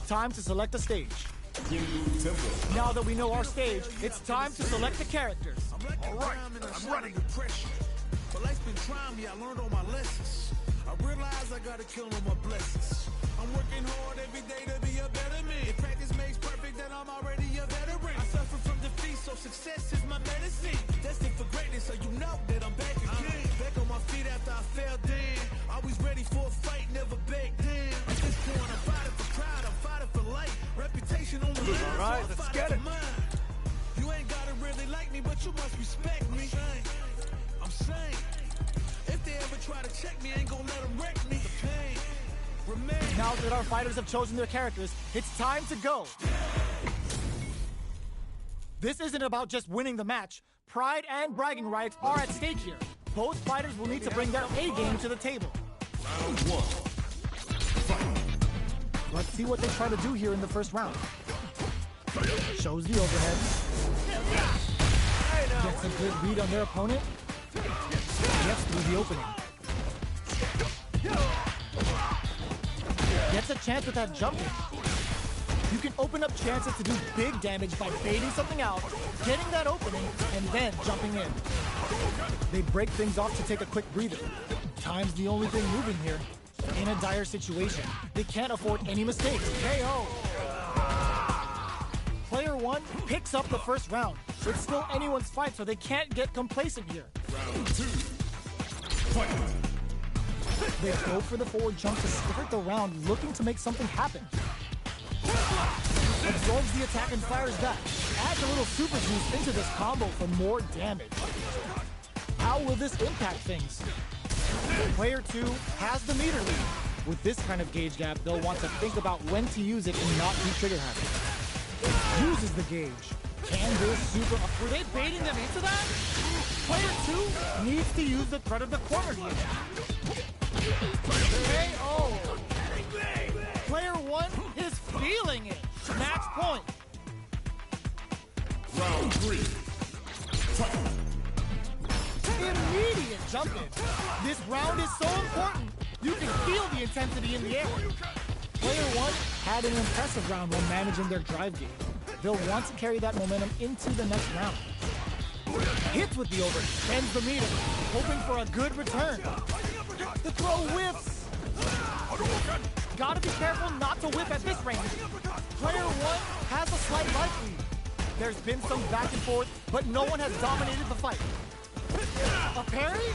time to select a stage. Now that we know our stage, it's time to select the characters. All right, I'm running. But life's been trying me, I learned all my lessons. I realized I gotta kill all my blessings. I'm working hard every day to be a better man. If practice makes perfect, then I'm already a veteran. I suffer from defeat, so success is my medicine. Destined for greatness, so you know that I'm back again. Back on my feet after I fell down. Always ready for a fight, never back down. At this point, I'm fighting for pride, I'm fighting for life. Reputation on the line, All right, so let's I'm get it. fighting for mine. You ain't gotta really like me, but you must respect me. I'm saying, if they ever try to check me, I ain't gonna let them wreck me. The pain remains. Now that our fighters have chosen their characters, it's time to go. This isn't about just winning the match. Pride and bragging rights are at stake here. Both fighters will need to bring their A game to the table. Round one. Fight. Let's see what they try to do here in the first round. Shows the overhead. Gets a good read on their opponent. Gets through the opening. Gets a chance with that jumping. You can open up chances to do big damage by baiting something out, getting that opening, and then jumping in. They break things off to take a quick breather. Time's the only thing moving here. In a dire situation, they can't afford any mistakes. KO! Player one picks up the first round. It's still anyone's fight, so they can't get complacent here. Round two. Fight. They go for the forward jump to start the round, looking to make something happen. Absorbs the attack and fires back. Adds a little super juice into this combo for more damage. How will this impact things? Player two has the meter lead. With this kind of gauge gap, they'll want to think about when to use it and not be trigger happy. Uses the gauge. Can this super... Were they baiting them into that? Player two needs to use the threat of the corner here. KO! Player one is feeling it. Match point. Round three. Fight. Immediate jump in. This round is so important. You can feel the intensity in the air. Player one had an impressive round when managing their drive game. They'll want to carry that momentum into the next round. Hits with the over, bends the meter, hoping for a good return. The throw whiffs. Gotta be careful not to whip at this range. Player one has a slight life lead. There's been some back and forth, but no one has dominated the fight. A parry?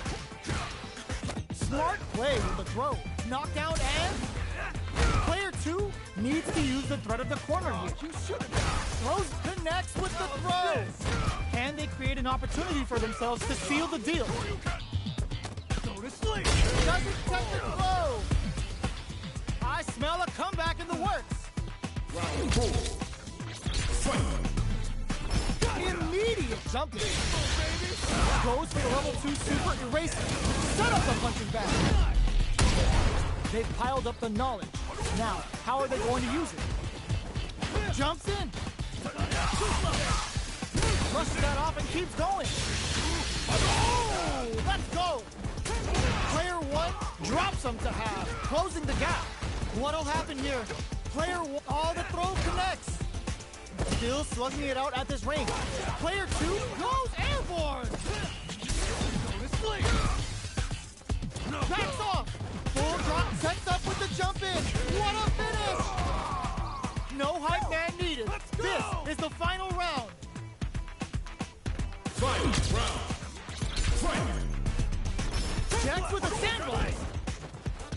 Smart play with the throw. Knockdown and... Player two needs to use the threat of the corner here. Throws connects with the throw. Can they create an opportunity for themselves to seal the deal? Doesn't take the throw. I smell a comeback in the works. Round four. Fight. Immediate jumping. Goes for the level 2 super eraser. Set up the punching bag. They've piled up the knowledge. Now, how are they going to use it? Jumps in. Brushes that off and keeps going. Oh, let's go. Player one drops them to half, closing the gap. What'll happen here? Player one, all the throw connects. Still slugging it out at this range. Player two goes airborne. Backs off. Full drop sets up with the jump in. What a finish! No hype man needed. This is the final round. Checks with a sandwich.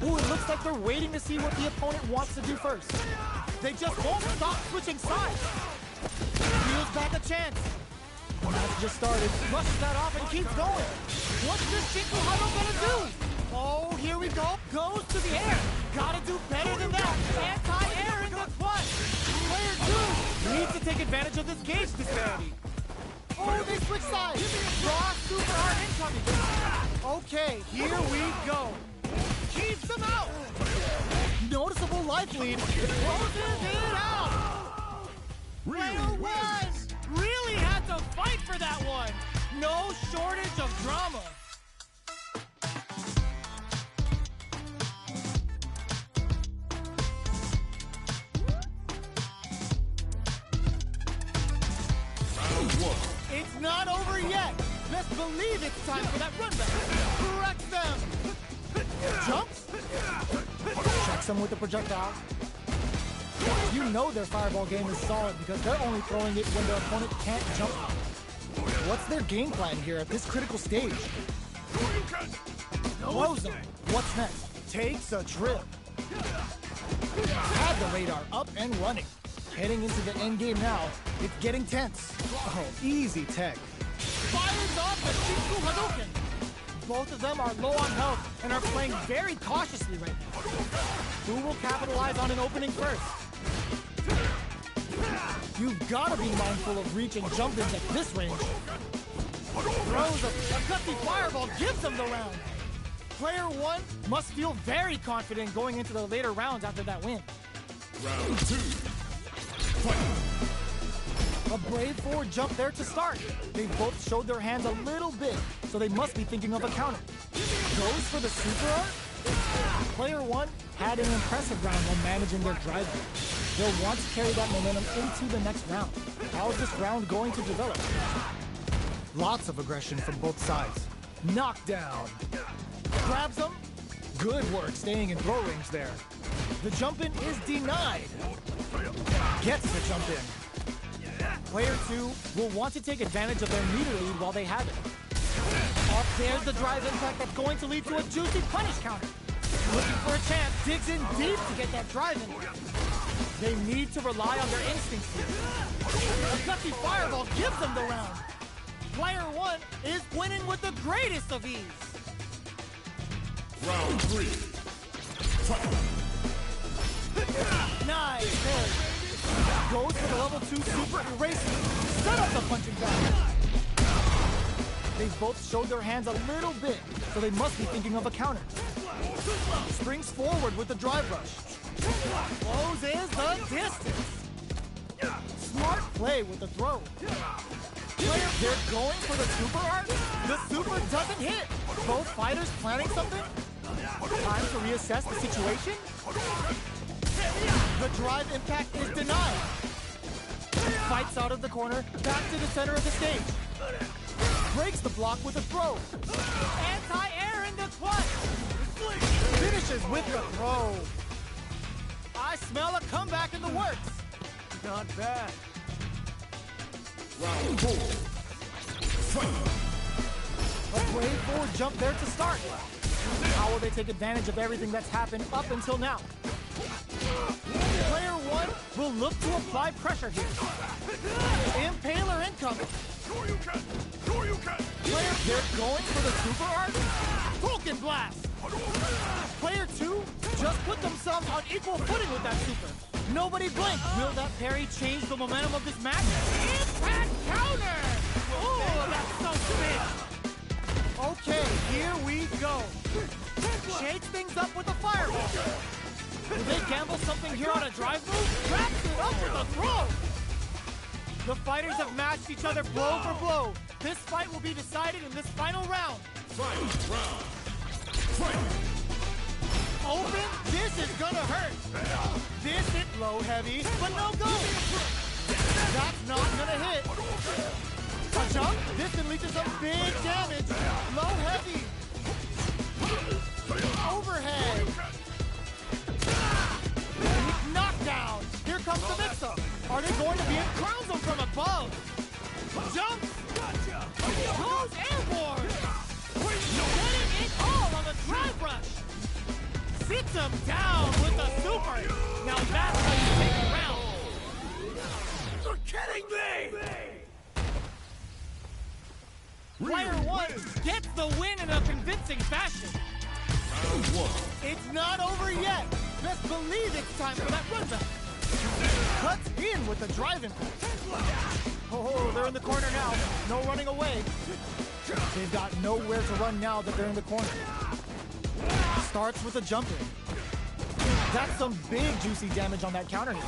Ooh, it looks like they're waiting to see what the opponent wants to do first. They just won't stop switching sides. Deals back a chance. The match just started. Brushes that off and keeps going. What's this Chico Huddle gonna do? Oh, here we go. Goes to the air. Gotta do better than that. Anti-air in the clutch. Player two needs to take advantage of this gauge disparity. Oh, they switch sides. Raw super hard incoming. Okay, here we go. Keeps them out. Noticeable life lead. Closes it out. Player one really had to fight for that one. No shortage of drama. not over yet. Best believe it's time for that run back. Correct them. Jumps. Checks them with the projectile. You know their fireball game is solid because they're only throwing it when their opponent can't jump. What's their game plan here at this critical stage? Blows them. What's next? Takes a trip. Had the radar up and running. Heading into the end game now. It's getting tense. Oh, easy tech. Fires off the Shinku Hadouken. Both of them are low on health and are playing very cautiously right now. Who will capitalize on an opening first? You've got to be mindful of reach and jump ins at this range. Throws a gutsy fireball, gives them the round. Player one must feel very confident going into the later rounds after that win. Round 2. Fight. A brave forward jump there to start. They both showed their hands a little bit, so they must be thinking of a counter. Goes for the super art? Player one had an impressive round while managing their drive. They'll want to carry that momentum into the next round. How is this round going to develop? Lots of aggression from both sides. Knockdown. Grabs them. Good work staying in throw range there. The jump in is denied. Gets the jump in. Player two will want to take advantage of their meter lead while they have it. Up there's the drive impact that's going to lead to a juicy punish counter. Looking for a chance, digs in deep to get that drive in. They need to rely on their instincts here. A gutsy fireball gives them the round. Player one is winning with the greatest of ease. Round 3. Fight. Nice. There. Goes for the level 2 super erasing. Set up the punching bag. They've both showed their hands a little bit, so they must be thinking of a counter. Springs forward with the drive rush. Closes the distance. Smart play with the throw. They're going for the super art. The super doesn't hit. Both fighters planning something. Time to reassess the situation. The drive impact is denied. Fights out of the corner, back to the center of the stage. Breaks the block with a throw. Anti-air in the clutch. Finishes with the throw. I smell a comeback in the works. Not bad. Round 4. Fight. A brave forward jump there to start. How will they take advantage of everything that's happened up until now? Player one will look to apply pressure here. Impaler incoming. They're going for the super art. Vulcan blast. Player two just put themselves on equal footing with that super. Nobody blinked. Will that parry change the momentum of this match? Impact counter! Oh, that's so big. Okay, here we go. Shakes things up with a fireball. Will they gamble something here on a drive move? Wraps it up with a throw! The fighters have matched each other blow for blow. This fight will be decided in this final round. Open, this is gonna hurt. This is low heavy, but no go. That's not gonna hit. A jump, this can lead to some big damage. Low heavy. Overhead. Knockdown! Here comes the mix-up! Are they going to be in? Crowns them from above! Jumps! Goes airborne! Getting it all on the drive rush! Sits him down with the super! Now that's how you take the round! You're kidding me! Player one gets the win in a convincing fashion! Round 1. It's not over yet! Best believe it's time for that run back. Cuts in with the drive-in. Oh, they're in the corner now. No running away. They've got nowhere to run now that they're in the corner. Starts with a jump in. That's some big juicy damage on that counter hit.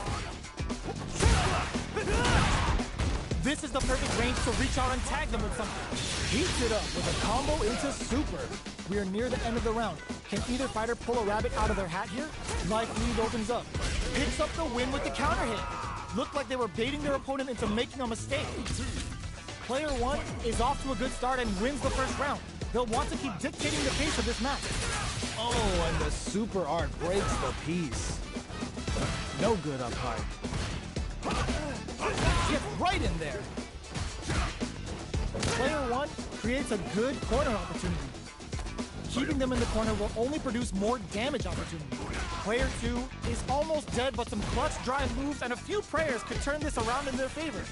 This is the perfect range to reach out and tag them with something. Heats it up with a combo into super. We are near the end of the round. Can either fighter pull a rabbit out of their hat here? Life lead opens up. Picks up the win with the counter hit. Looked like they were baiting their opponent into making a mistake. Player one is off to a good start and wins the first round. They'll want to keep dictating the pace of this match. Oh, and the super art breaks the piece. No good up high. Get right in there. Player one creates a good corner opportunity. Keeping them in the corner will only produce more damage opportunity. Player two is almost dead, but some clutch drive moves and a few prayers could turn this around in their favor.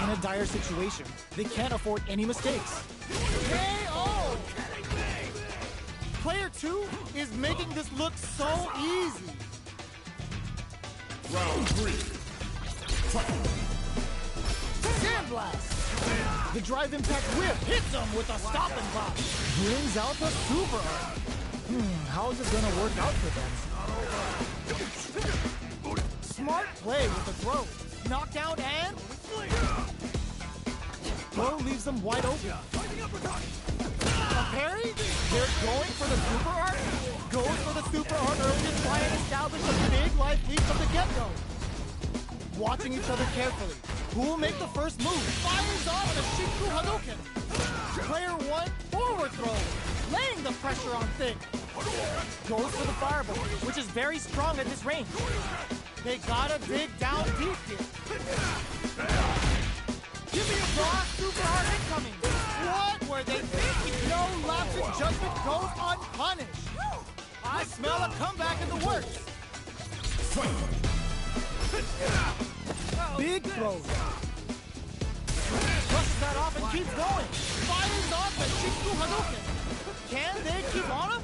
In a dire situation, they can't afford any mistakes. KO! Player two is making this look so easy. Round 3. Fight. Sandblast! The drive impact whip hits him with a stop and pop. Brings out the super art. How is this gonna work out for them? Smart play with the throw. Knockdown and throw leaves them wide open. A parry? They're going for the super art? Goes for the super art early to try and establish a big life lead from the get-go. Watching each other carefully. Who will make the first move? Fires off the Shinku Hadouken. Player one, forward throw. Laying the pressure on Thick. Goes for the fireball, which is very strong at this range. They gotta dig down deep here. Give me a raw super hard incoming. What were they thinking? No lapse in judgment goes unpunished. I smell a comeback in the works. Big throws. Brushes that off and keeps going. Fires off the Shinku Hadouken. Can they keep on him?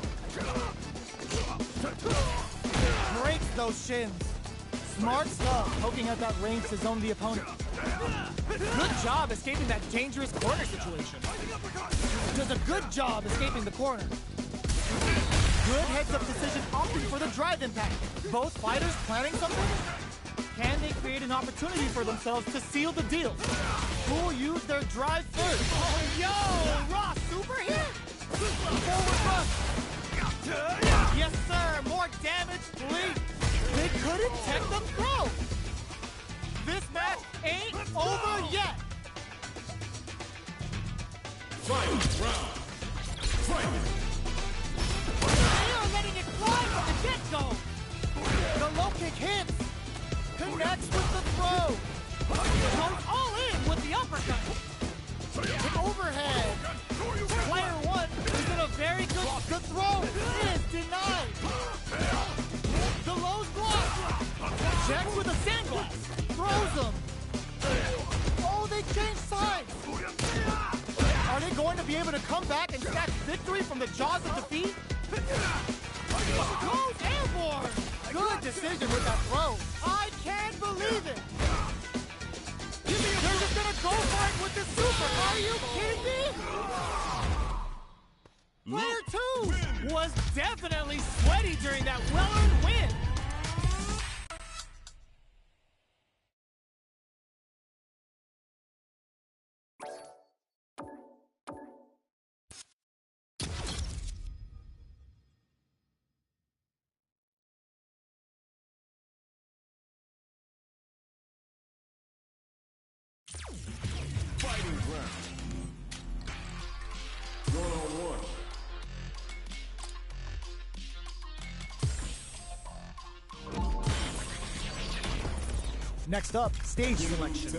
Breaks those shins. Smart stuff, poking at that range to zone the opponent. Good job escaping that dangerous corner situation. Does a good job escaping the corner. Good heads-up decision opting for the drive impact. Both fighters planning something? Can they create an opportunity for themselves to seal the deal? Who will use their drive first? Oh, yo! Raw super hit! Forward thrust! Yes, sir! More damage, please! They couldn't tech the throw! This match ain't over yet! Fight round. Fight. They are letting it fly from the get-go! The low kick hits! Connects with the throw! Goes all in with the uppercut! The overhead! Player one is in a very good... The throw is denied! The low's blocked! Checks with a sandblast! Throws them! Oh, they changed sides! Are they going to be able to come back and snatch victory from the jaws of defeat? Goes airborne! Good decision with that throw! I can't believe it! They're just gonna go for it with the super! Are you kidding me? Player two was definitely sweaty during that well-earned win! Fighting ground. Going on one. Next up, stage selection.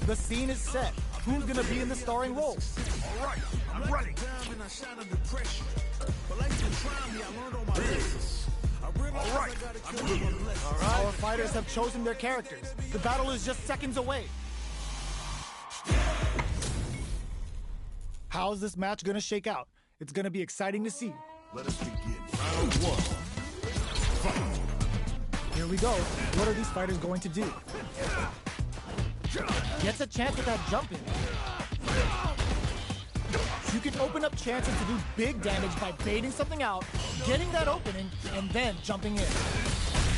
The scene is set. Who's gonna be in the starring role? All right, I'm ready. And I shine under pressure. But life's been trying me. I learned all my lessons. I realized I gotta kill my blessings. All right. Our fighters have chosen their characters. The battle is just seconds away. How's this match gonna shake out? It's gonna be exciting to see. Let us begin. Round one. Fight. Here we go. What are these fighters going to do? Gets a chance at that jump in. You can open up chances to do big damage by baiting something out, getting that opening, and then jumping in.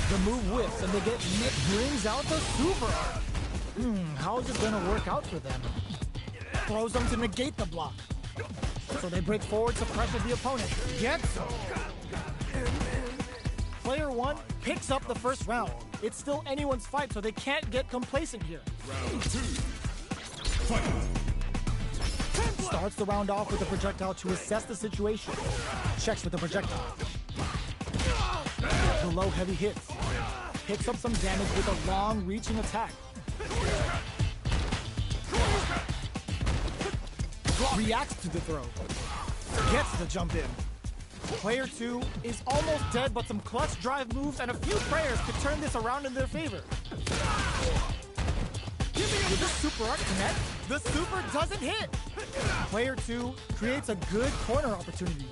The move whiffs and they get Nick brings out the super art. How is this gonna work out for them? Throws them to negate the block. So they break forward to pressure the opponent. Gets them. Player one picks up the first round. It's still anyone's fight, so they can't get complacent here. Round two. Fight. Starts the round off with a projectile to assess the situation. Checks with the projectile. Below heavy hits. Picks up some damage with a long reaching attack. Reacts to the throw. Gets the jump in. Player 2 is almost dead, but some clutch drive moves and a few prayers could turn this around in their favor. With the super art connect, the super doesn't hit. Player 2 creates a good corner opportunity.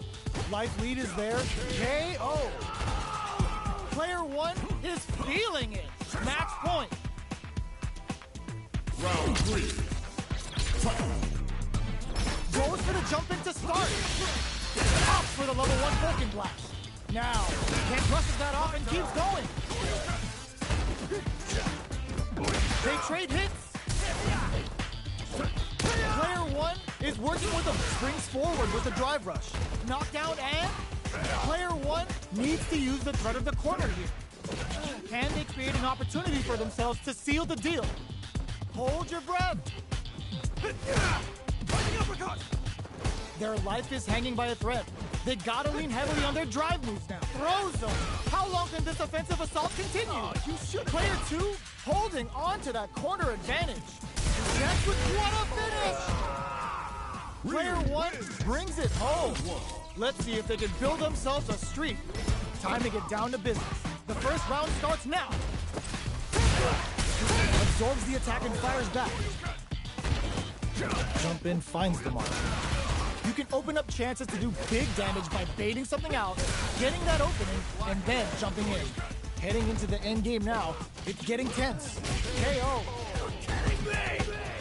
Life lead is there. KO. Player 1 is feeling it. Match point. Round 3. Fight. Goes for the jump in to start. Opts for the level 1 Vulcan Blast. Now, Ken brushes that off and keeps going. They trade hits. Player 1 is working with them. Springs forward with a drive rush. Knockdown and player 1 needs to use the threat of the corner here. Can they create an opportunity for themselves to seal the deal? Hold your breath. Their life is hanging by a thread. They gotta lean heavily on their drive moves now. Throw zone. How long can this offensive assault continue? Player 2 holding on to that corner advantage. That's what a finish! Player 1 brings it home. Let's see if they can build themselves a streak. Time to get down to business. The first round starts now. Absorbs the attack and fires back. Jump in finds the mark. You can open up chances to do big damage by baiting something out, getting that opening, and then jumping in. Heading into the end game now, it's getting tense. KO.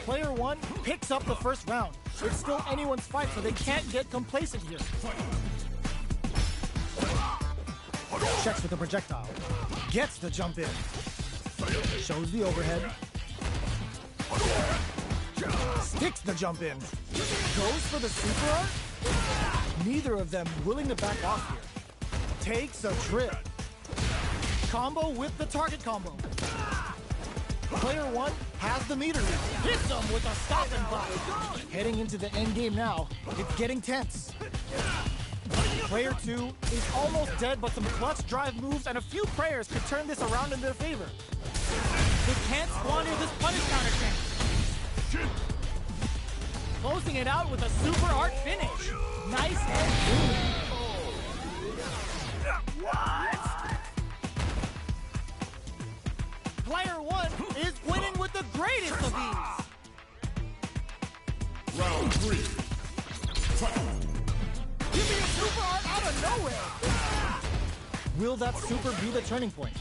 Player 1 picks up the first round. It's still anyone's fight, so they can't get complacent here. Checks with the projectile. Gets the jump in. Shows the overhead. Sticks the jump in. Goes for the super art. Neither of them willing to back off here. Takes a trip. Combo with the target combo. Player 1 has the meter lead. Hits them with a stop and pop. Heading into the end game now, it's getting tense. Player 2 is almost dead, but some clutch drive moves and a few prayers could turn this around in their favor. They can't squander this punish counter chance. Closing it out with a super art finish. Nice and clean. What? Player 1 is winning with the greatest of ease. Round 3. Fight. Give me a super art out of nowhere. Will that super be the turning point?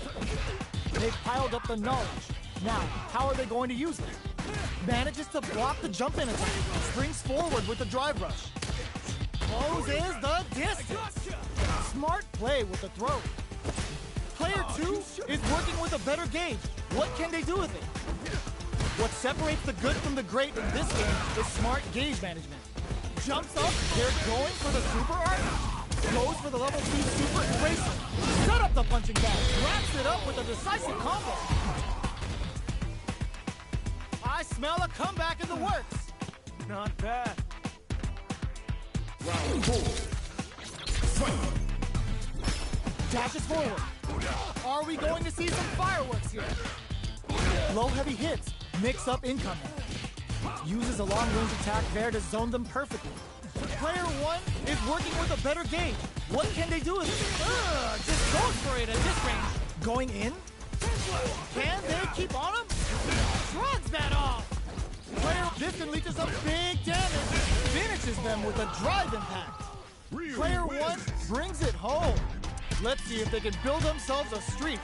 They've piled up the knowledge. Now, how are they going to use it? Manages to block the jump-in attack. Springs forward with the drive rush. Closes the distance. Smart play with the throw. Player 2 is working with a better gauge. What can they do with it? What separates the good from the great in this game is smart gauge management. Jumps up, they're going for the super art. Goes for the level 2 super eraser. Set up the punching bag. Wraps it up with a decisive combo. I smell a comeback in the works. Not bad. Round 4. Fight. Dashes forward. Are we going to see some fireworks here? Low heavy hits. Mix up incoming. Uses a long range attack there to zone them perfectly. Player 1 is working with a better gauge. What can they do with it? Just goes for it at this range. Going in? Can they keep on him? Shrugs that off. Player Biffin leeches up big damage. Finishes them with a drive impact. Player 1 brings it home. Let's see if they can build themselves a streak.